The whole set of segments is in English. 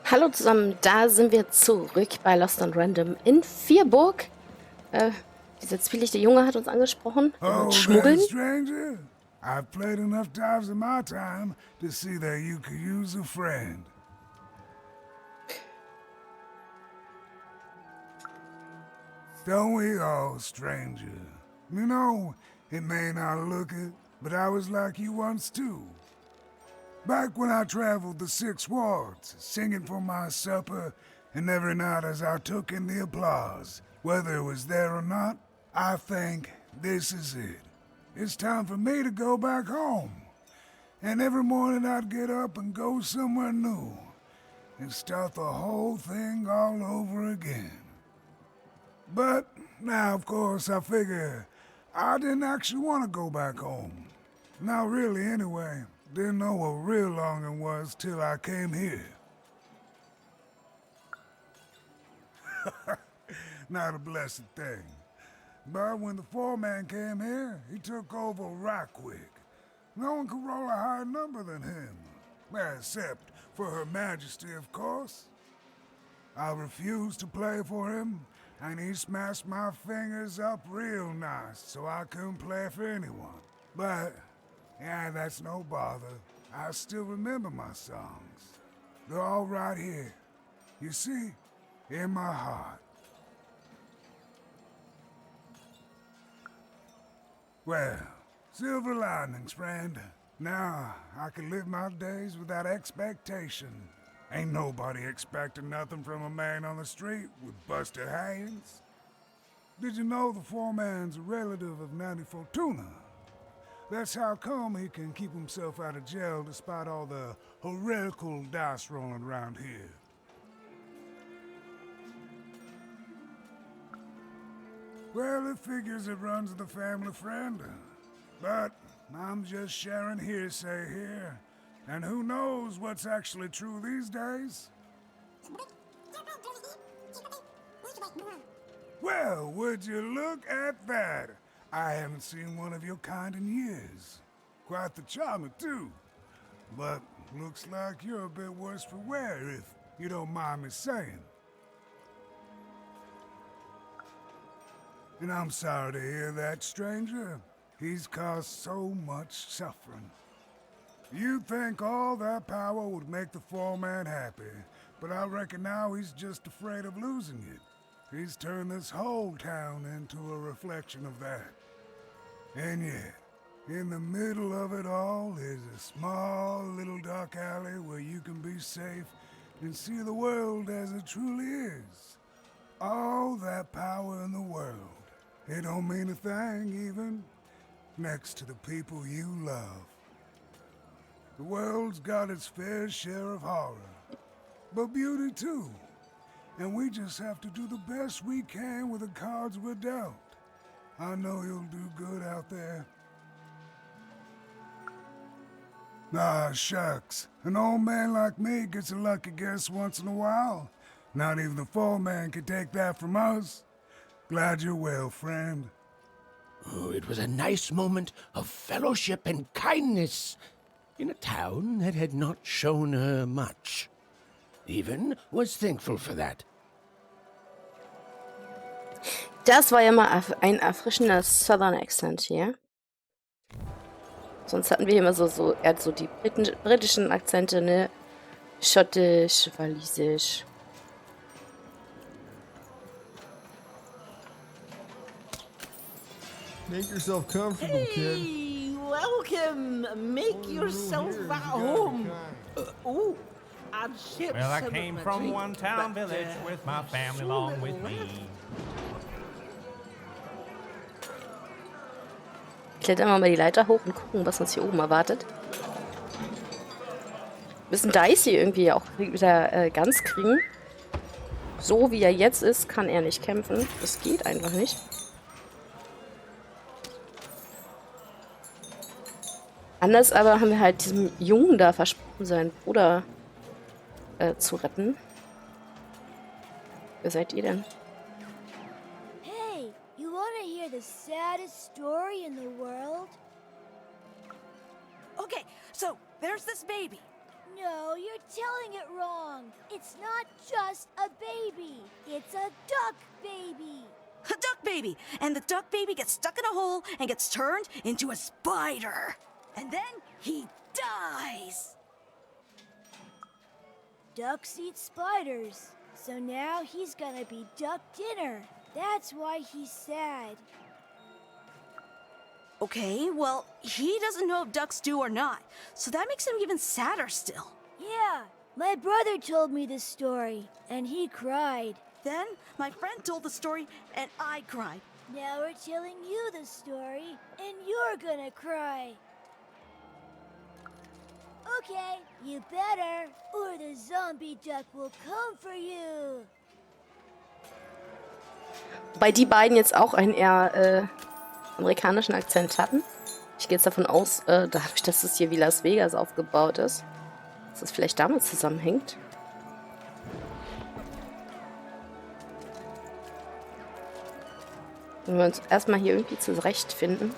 Hallo zusammen, da sind wir zurück bei Lost and Random in Vierburg. Dieser zwielichte Junge hat uns angesprochen. Wir wollen Oh, schmuggeln. there, stranger. I've played enough times in my time to see that you could use a friend. Don't we all, stranger? You know, it may not look it, but I was like you once too. Back when I traveled the 6 wards, singing for my supper, and every night as I took in the applause, whether it was there or not, I think this is it. It's time for me to go back home. And every morning I'd get up and go somewhere new, and start the whole thing all over again. But now, of course, I figure I didn't actually want to go back home. Not really, anyway. Didn't know what real longing was till I came here. Not a blessed thing. But when the foreman came here, he took over right quick. No one could roll a higher number than him. Except for Her Majesty, of course. I refused to play for him, and he smashed my fingers up real nice so I couldn't play for anyone. But, yeah, that's no bother. I still remember my songs. They're all right here. You see, in my heart. Well, silver linings, friend. Now, I can live my days without expectation. Ain't nobody expecting nothing from a man on the street with busted hands. Did you know the foreman's a relative of Nanny Fortuna? That's how come he can keep himself out of jail despite all the heretical dice rolling around here. Well, it figures it runs the family, friend. But I'm just sharing hearsay here. And who knows what's actually true these days? Well, would you look at that? I haven't seen one of your kind in years. Quite the charmer, too. But looks like you're a bit worse for wear, if you don't mind me saying. And I'm sorry to hear that, stranger. He's caused so much suffering. You'd think all that power would make the foreman happy, but I reckon now he's just afraid of losing it. He's turned this whole town into a reflection of that. And yet, in the middle of it all is a small little dark alley where you can be safe and see the world as it truly is. All that power in the world. It don't mean a thing, even, next to the people you love. The world's got its fair share of horror, but beauty too. And we just have to do the best we can with the cards we're dealt. I know you'll do good out there. Ah, shucks. An old man like me gets a lucky guess once in a while. Not even the foreman can take that from us. Glad you're well, friend. Oh, it was a nice moment of fellowship and kindness in a town that had not shown her much. Even was thankful for that. Das war ja mal ein erfrischender Southern Accent hier. Sonst hatten wir immer so eher so die britischen Akzente, ne? Schottisch, walisisch. Make yourself comfortable, kid. Hey, welcome. Make yourself at home. Oh, I'd ship Well, I some came of my from drink, one town but, village with my family so along with little me. left. Klettern wir mal die Leiter hoch und gucken, was uns hier oben erwartet. Wir müssen Dicey irgendwie auch wieder ganz kriegen. So wie er jetzt ist, kann er nicht kämpfen. Das geht einfach nicht. Anders aber haben wir halt diesem Jungen da versprochen, seinen Bruder zu retten. Wer seid ihr denn? Hey, you want to hear the saddest story in the world? Okay, so there's this baby. No, you're telling it wrong. It's not just a baby. It's a duck baby. A duck baby! And the duck baby gets stuck in a hole and gets turned into a spider. And then he dies! Ducks eat spiders. So now he's gonna be duck dinner. That's why he's sad. Okay, well, he doesn't know if ducks do or not, so that makes him even sadder still. Yeah, my brother told me this story, and he cried. Then my friend told the story and I cried. Now we're telling you the story, and you're gonna cry. Okay, you better, or the zombie duck will come for you. Wobei die beiden jetzt auch einen eher amerikanischen Akzent hatten. Ich gehe jetzt davon aus, dadurch, dass es hier wie Las Vegas aufgebaut ist, dass es vielleicht damit zusammenhängt. Wenn wir uns erstmal hier irgendwie zurechtfinden.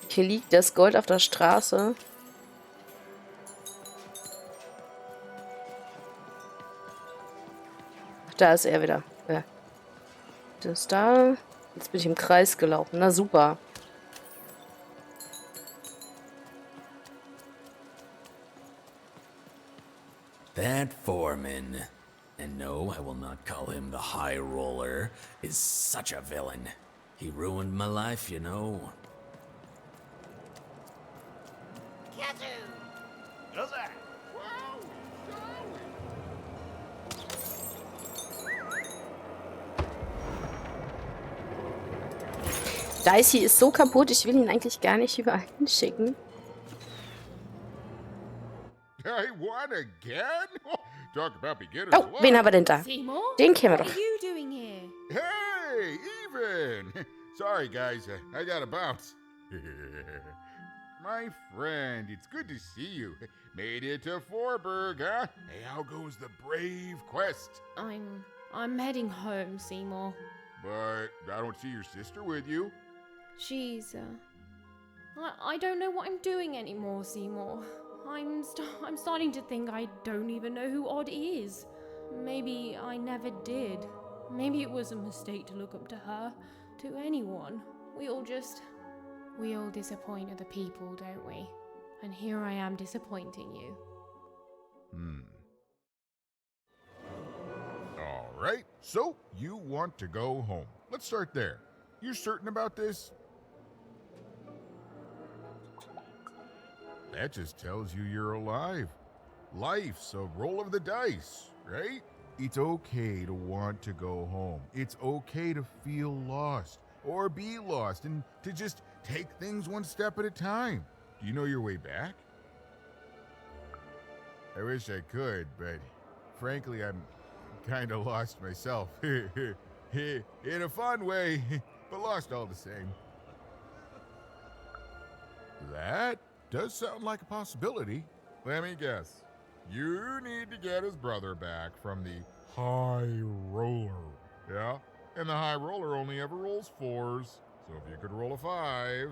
Hier liegt das Gold auf der Straße. Ach, da ist er wieder. Ja. Das da. Jetzt bin ich im Kreis gelaufen. Na super. That foreman, and no, I will not call him the High Roller, is such a villain. He ruined my life, you know. Dicey ist so kaputt, ich will ihn eigentlich gar nicht überall hinschicken. I won again? Talk about beginner's Oh, luck. wen haben wir denn da? Seymour? Den kennen wir What doch. are you doing here? Hey, even. Sorry, guys, I gotta bounce. My friend, it's good to see you. Made it to Vierburg, huh? Hey, how goes the brave quest? I'm heading home, Seymour. But I don't see your sister with you. She's, I don't know what I'm doing anymore, Seymour. I'm starting to think I don't even know who Odd is. Maybe I never did. Maybe it was a mistake to look up to her, to anyone. We all disappoint other people, don't we? And here I am disappointing you. All right, so you want to go home. Let's start there. You certain about this? That just tells you you're alive. Life's a roll of the dice, right? It's okay to want to go home. It's okay to feel lost or be lost and to just take things one step at a time. Do you know your way back? I wish I could, but frankly, I'm kind of lost myself. In a fun way, but lost all the same. That does sound like a possibility. Let me guess. You need to get his brother back from the High Roller. Yeah? And the High Roller only ever rolls 4s. So if you could roll a 5.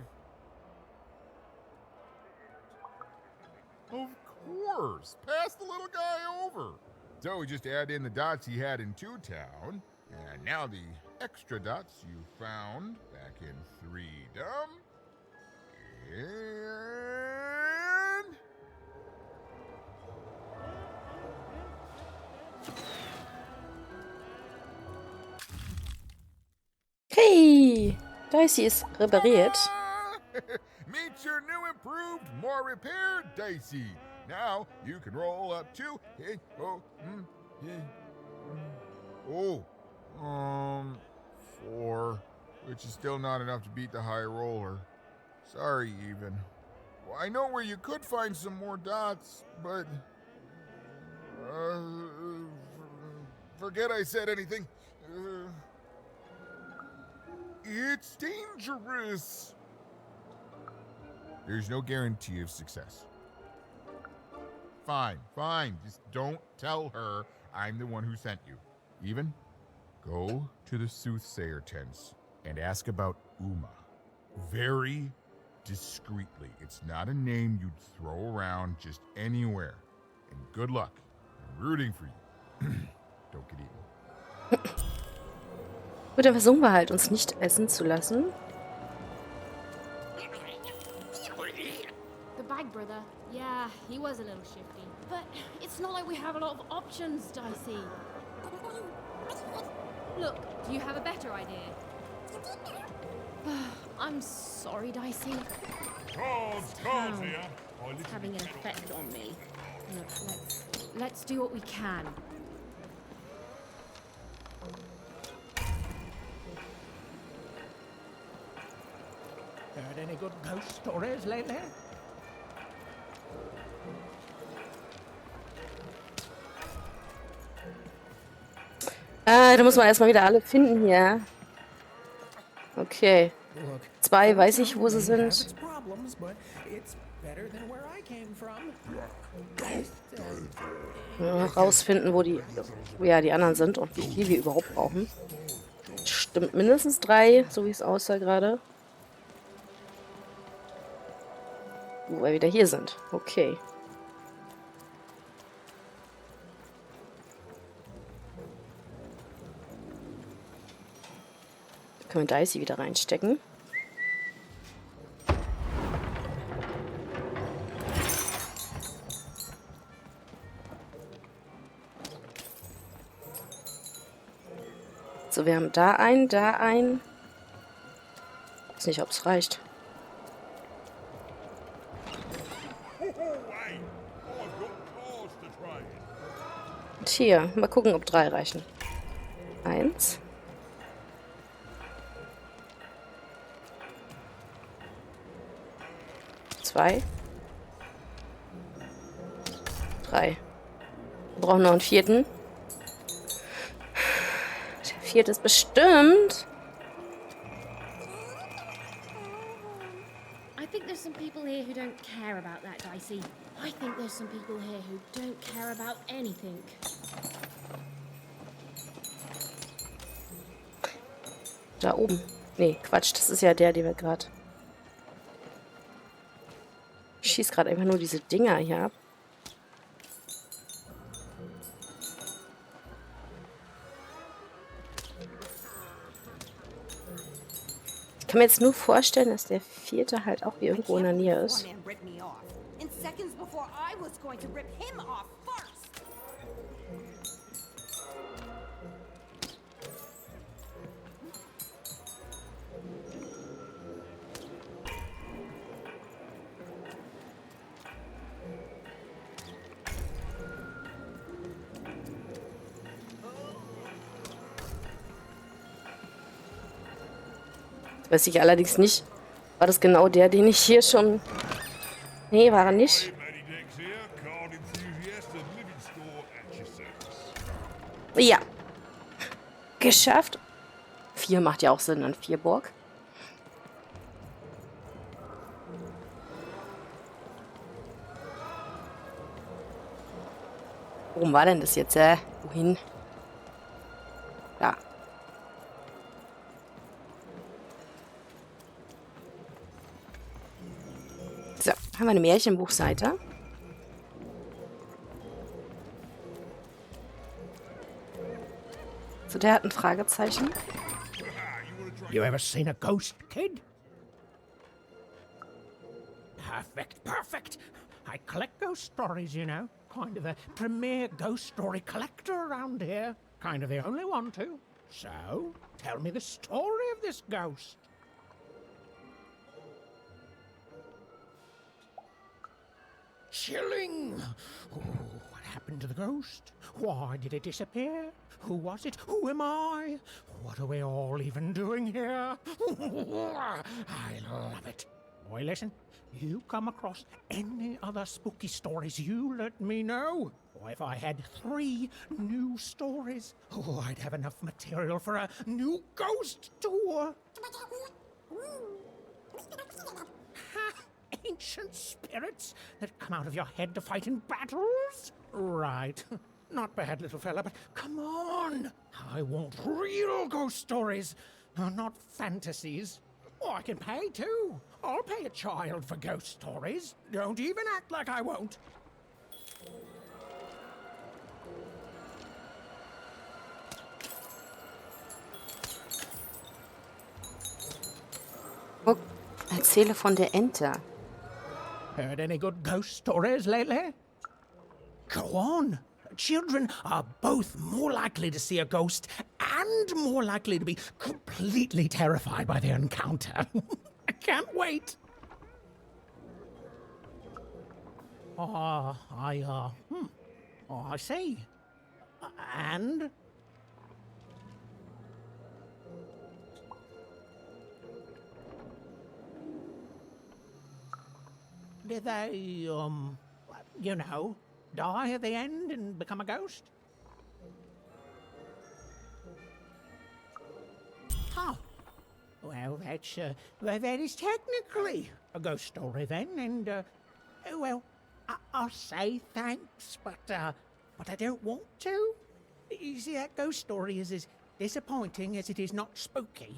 Of course! Pass the little guy over! So we just add in the dots he had in 2-Town, and now the extra dots you found back in 3-Dom. And... Hey, Dicey ist repariert. Meet your new improved, more repaired Dicey. Now you can roll up to 4, which is still not enough to beat the High Roller. Sorry, even. Well, I know where you could find some more dots, but forget I said anything. It's dangerous. There's no guarantee of success. Fine. Just don't tell her I'm the one who sent you. Even? Go to the soothsayer tents and ask about Uma. Very discreetly. It's not a name you'd throw around just anywhere. And good luck. I'm rooting for you. Don't get eaten. Gut, dann versuchen wir halt, uns nicht essen zu lassen. The bag brother, yeah, he was a little shifty. But it's not like we have a lot of options, Dicey. Look, do you have a better idea? I'm sorry, Dicey. It's having an effect on me. Look, let's do what we can. Heard any good ghost stories lately? Da muss man erstmal wieder alle finden hier. Okay. 2 weiß ich, wo sie sind. Ja, rausfinden, wo die anderen sind und wie viel wir überhaupt brauchen. Stimmt, mindestens 3, so wie es aussah gerade. Wo wir wieder hier sind. Okay. Da können wir Dicey wieder reinstecken. So, wir haben da einen, da einen. Ich weiß nicht, ob es reicht. Und hier, mal gucken, ob 3 reichen. 1. 2. 3. Wir brauchen noch einen 4. Der 4. ist bestimmt. I think there's some people here who don't care about that, Dicey. I think there's some people here who don't care about anything. Da oben. Nee, Quatsch, das ist ja der, den wir gerade... Ich schieße gerade einfach nur diese Dinger hier ab. Ich kann mir jetzt nur vorstellen, dass der 4. halt auch irgendwo in der Nähe ist. Weiß ich allerdings nicht. War das genau der, den ich hier schon... Nee, war er nicht. Ja. Geschafft. 4 macht ja auch Sinn an Vierburg. Worum war denn das jetzt? Wohin? Da. So, haben wir eine Märchenbuchseite. So, der hat ein Fragezeichen. You ever seen a ghost, kid? Perfect, perfect. I collect ghost stories, you know. Kind of a premier ghost story collector around here. Kind of the only one, too. So, tell me the story of this ghost. Chilling! Oh, what happened to the ghost? Why did it disappear? Who was it? Who am I? What are we all even doing here? I love it. Boy, listen. You come across any other spooky stories, you let me know. Or if I had 3 new stories, I'd have enough material for a new ghost tour. Ancient spirits that come out of your head to fight in battles? Right. Not bad, little fella, but come on! I want real ghost stories, not fantasies. Oh, I can pay too. I'll pay a child for ghost stories. Don't even act like I won't. Guck, erzähle von der Ente. Heard any good ghost stories lately? Go on. Children are both more likely to see a ghost and more likely to be completely terrified by their encounter. I can't wait. Oh, I see. And? Did they, you know, die at the end and become a ghost? Oh. Well, that is technically a ghost story then, and, well, I'll say thanks, but I don't want to. You see, that ghost story is as disappointing as it is not spooky.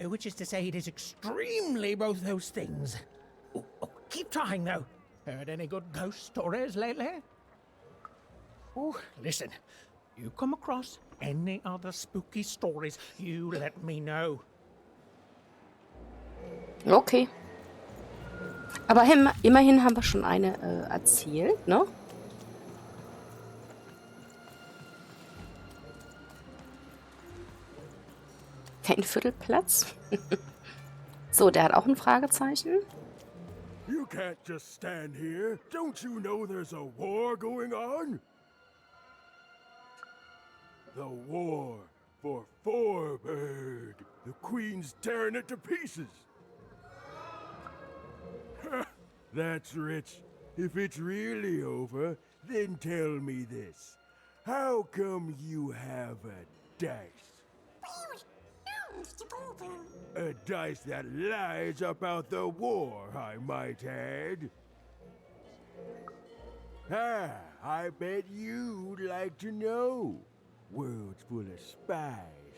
Which is to say, it is extremely both those things. Oh, keep trying, though. Heard any good ghost stories lately? Oh, listen. You come across any other spooky stories, you let me know. Okay. Aber immerhin haben wir schon eine erzählt, ne? Kein Viertelplatz. So, der hat auch ein Fragezeichen. You can't just stand here. Don't you know there's a war going on? The war for Vierburg. The Queen's tearing it to pieces. That's rich. If it's really over, then tell me this. How come you have a dice? A dice that lies about the war, I might add. I bet you'd like to know. World's full of spies,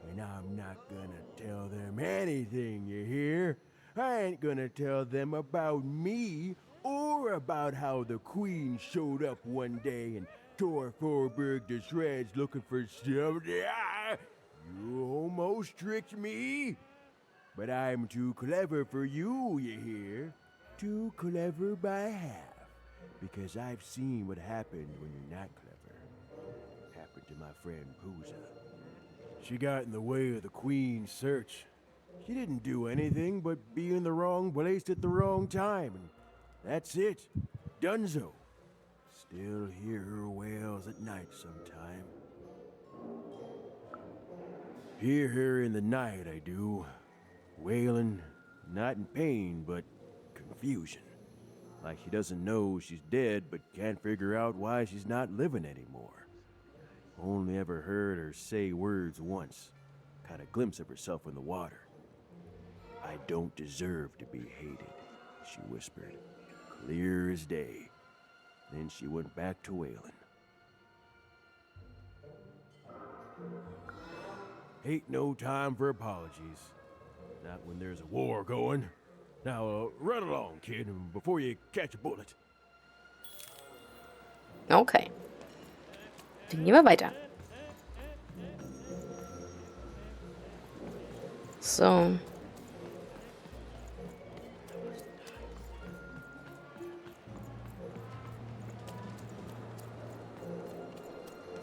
and I'm not gonna tell them anything, you hear? I ain't gonna tell them about me, or about how the Queen showed up one day and tore Vierburg to shreds looking for something. You almost tricked me. But I'm too clever for you, you hear? Too clever by half. Because I've seen what happened when you're not clever. Happened to my friend Pooza. She got in the way of the Queen's search. She didn't do anything but be in the wrong place at the wrong time. And that's it. Dunzo. Still hear her wails at night sometime. Hear her in the night, I do. Wailing, not in pain, but confusion. Like she doesn't know she's dead, but can't figure out why she's not living anymore. Only ever heard her say words once. Caught a glimpse of herself in the water. I don't deserve to be hated, she whispered, clear as day. Then she went back to wailing. Ain't no time for apologies. Not when there's a war going. Now, run along, kid, before you catch a bullet. Okay. Dann gehen wir weiter. So.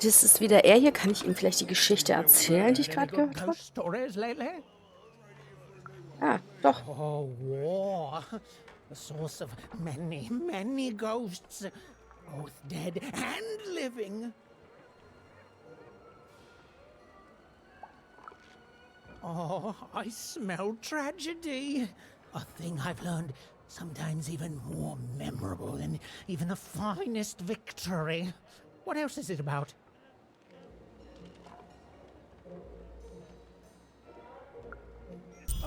Das ist wieder er hier. Kann ich ihm vielleicht die Geschichte erzählen, die ich gerade gehört habe? Ah, doch. Oh, war. The source of many, many ghosts. Both dead and living. Oh, I smell tragedy. A thing I've learned sometimes even more memorable than even the finest victory. What else is it about?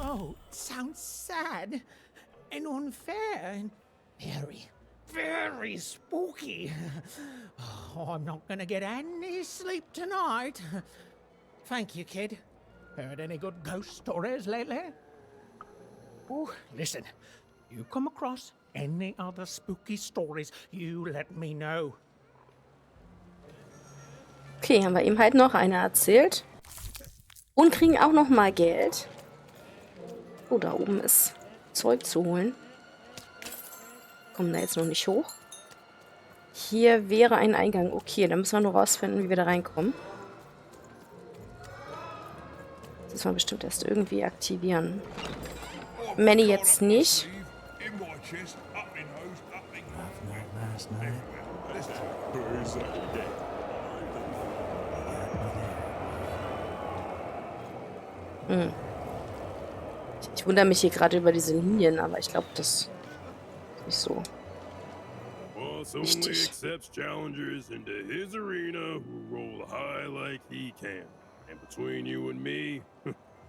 Oh, it sounds sad and unfair and very, very spooky. Oh, I'm not gonna get any sleep tonight. Thank you, kid. Heard any good ghost stories lately? Oh, listen. You come across any other spooky stories, you let me know. Okay, haben wir ihm halt noch eine erzählt. Und kriegen auch noch mal Geld. Oh, da oben ist Zeug zu holen. Kommen da jetzt noch nicht hoch. Hier wäre ein Eingang. Okay, dann müssen wir nur rausfinden, wie wir da reinkommen. Das müssen wir bestimmt erst irgendwie aktivieren. Manny jetzt nicht. Ich wundere mich hier gerade über diese Linien, aber ich glaube, das ist nicht so wichtig. Accepts challengers into his arena who roll high like he can. And between you and me,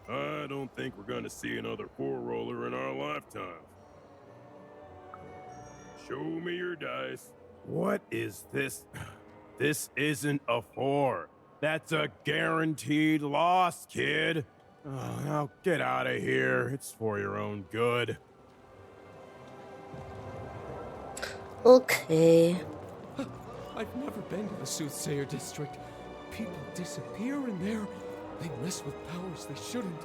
I don't think we're gonna see another four-roller in our lifetime. Show me your dice. What is this? This isn't a 4. That's a guaranteed loss, kid. Oh, now get out of here. It's for your own good. Okay. I've never been to the Soothsayer District. People disappear in there. They mess with powers they shouldn't.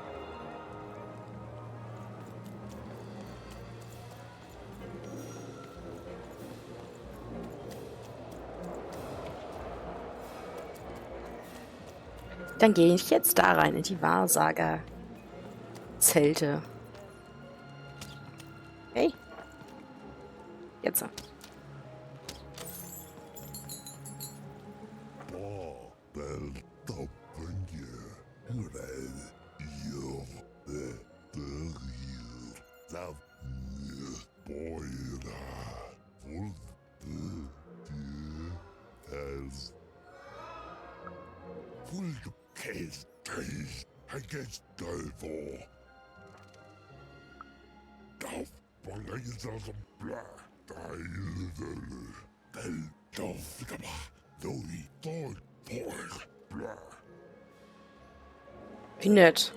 Dann gehe ich jetzt da rein, in die Wahrsager-Zelte. Hey. Jetzt. Wie nett.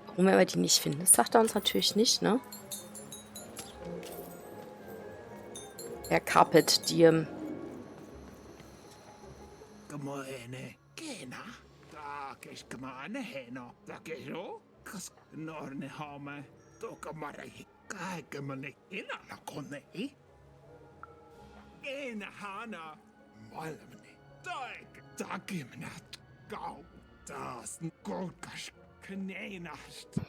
Warum wir die nicht finden, das sagt er uns natürlich nicht, ne? Der Carpet Diem. Das Golkash Kanenast.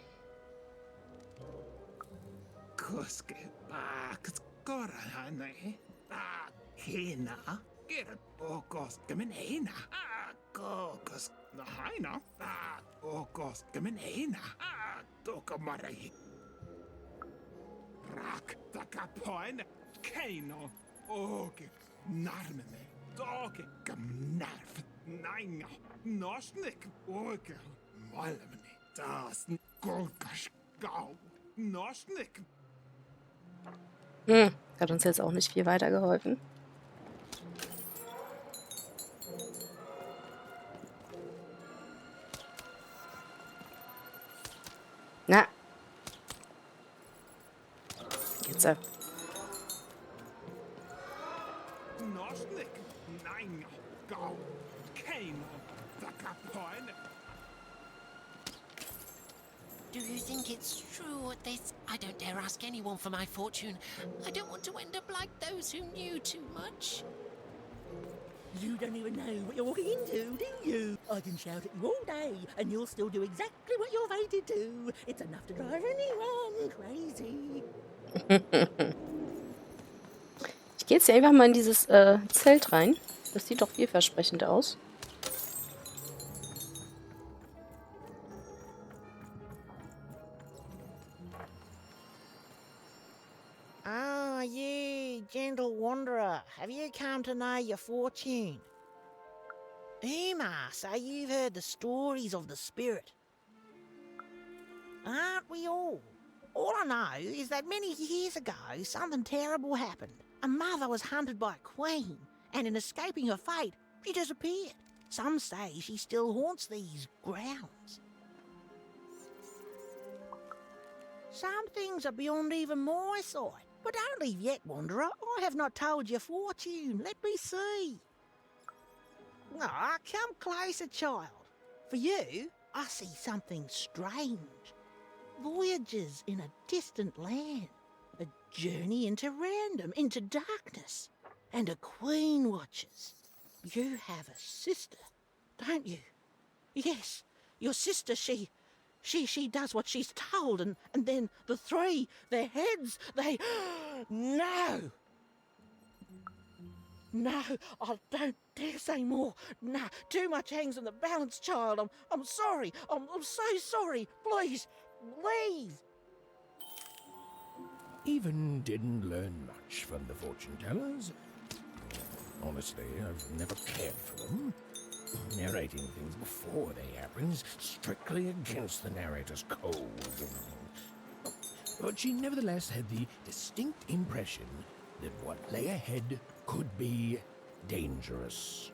Kuske Baks Gorahane. Hena. Get Okos Gaminena. Kokos Nahina. Okos Gaminena. Tokamari. Rak Takapoin. Kano. Oke Narmene. Doke Gamnarf. Nein. Nosnik, Orgel, Malmni, das Golkash, Gau, Nosnik. Hat uns jetzt auch nicht viel weitergeholfen. Na. Jetzt. Nosnik, nein, Gau, Kano. Do you think it's true what they... I don't dare ask anyone for my fortune. I don't want to end up like those who knew too much. You don't even know what you're walking into, do you? I can shout at you all day, and you'll still do exactly what you're fated to. It's enough to drive anyone crazy. Ich gehe jetzt hier einfach mal in dieses Zelt rein. Das sieht doch vielversprechend aus. Ah, you, gentle wanderer, have you come to know your fortune? Uma, so you've heard the stories of the spirit. Aren't we all? All I know is that many years ago, something terrible happened. A mother was hunted by a queen, and in escaping her fate, she disappeared. Some say she still haunts these grounds. Some things are beyond even my sight. But don't leave yet, Wanderer. I have not told your fortune. Let me see. Ah, come closer, child. For you, I see something strange. Voyages in a distant land. A journey into random, into darkness. And a queen watches. You have a sister, don't you? Yes, your sister, she does what she's told, and then the three, their heads, they... No! No, I don't dare say more. No, too much hangs on the balance, child. I'm sorry. I'm so sorry. Please, please. Even didn't learn much from the fortune tellers. Honestly, I've never cared for them. Narrating things before they happen is strictly against the narrator's code. But she nevertheless had the distinct impression that what lay ahead could be dangerous.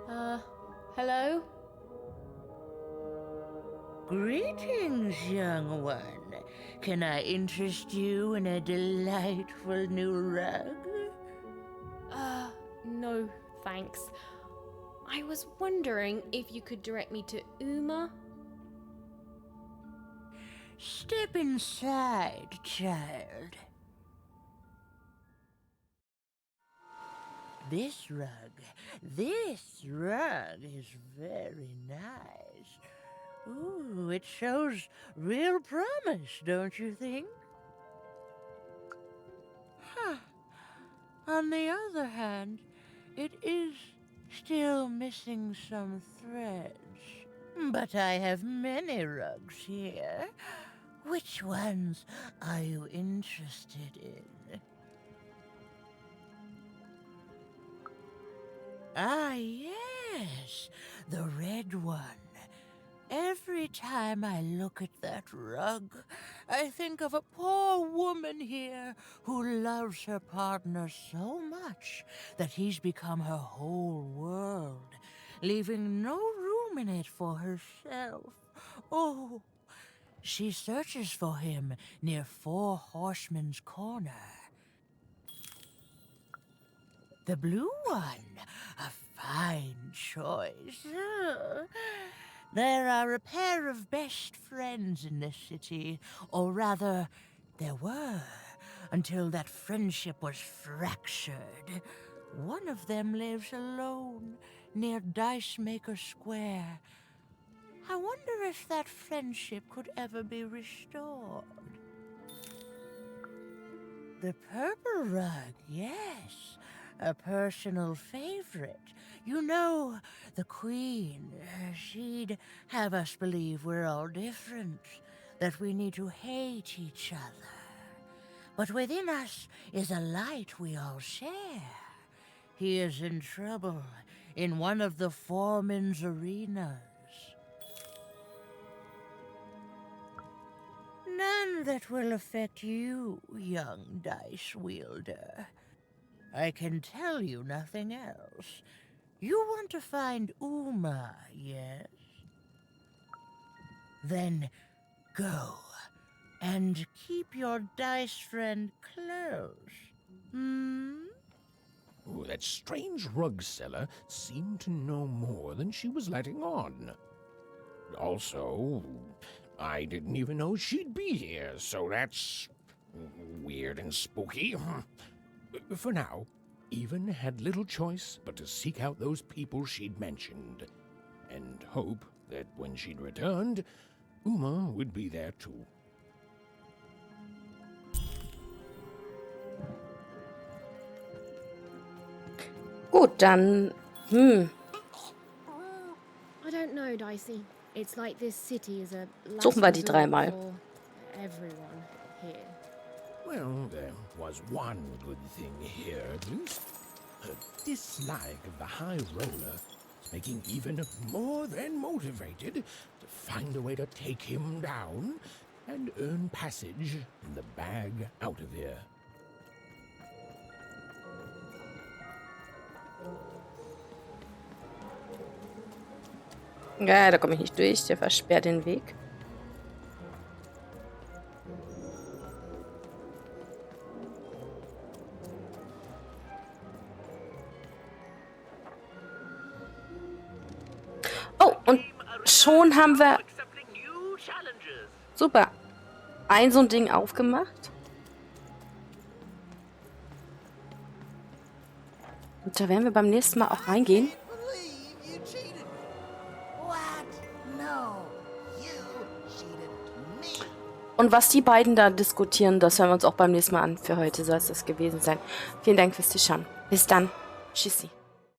Hello? Greetings, young one. Can I interest you in a delightful new rug? No, thanks. I was wondering if you could direct me to Uma? Step inside, child. This rug is very nice. Ooh, it shows real promise, don't you think? Huh. On the other hand, it is still missing some threads. But I have many rugs here. Which ones are you interested in? Ah, yes, the red one. Every time I look at that rug, I think of a poor woman here who loves her partner so much that he's become her whole world, leaving no room in it for herself. Oh, she searches for him near Four Horsemen's Corner. The blue one, a fine choice. There are a pair of best friends in this city, or rather, there were, until that friendship was fractured. One of them lives alone, near Dice Maker Square. I wonder if that friendship could ever be restored. The purple rug, yes, a personal favorite. You know, the Queen, she'd have us believe we're all different, that we need to hate each other. But within us is a light we all share. He is in trouble in one of the foreman's arenas. None that will affect you, young dice wielder. I can tell you nothing else. You want to find Uma, yes? Then go, and keep your dice friend close. Oh, that strange rug seller seemed to know more than she was letting on. Also, I didn't even know she'd be here, so that's weird and spooky. For now, Even had little choice but to seek out those people she'd mentioned, and hope that when she'd returned, Uma would be there too. Gut, dann, I don't know, Dicey. It's like this city is a last suchen wir die resort dreimal. for everyone here. Well, there was one good thing here, at least. Her dislike of the High Roller is making Even more than motivated to find a way to take him down and earn passage in the bag out of here. Ja, da komme ich nicht durch. Der versperrt den Weg. Oh, und schon haben wir... Super. Ein so ein Ding aufgemacht. Und da werden wir beim nächsten Mal auch reingehen. Und was die beiden da diskutieren, das hören wir uns auch beim nächsten Mal an. Für heute soll es das gewesen sein. Vielen Dank fürs Zuschauen. Bis dann. Tschüssi.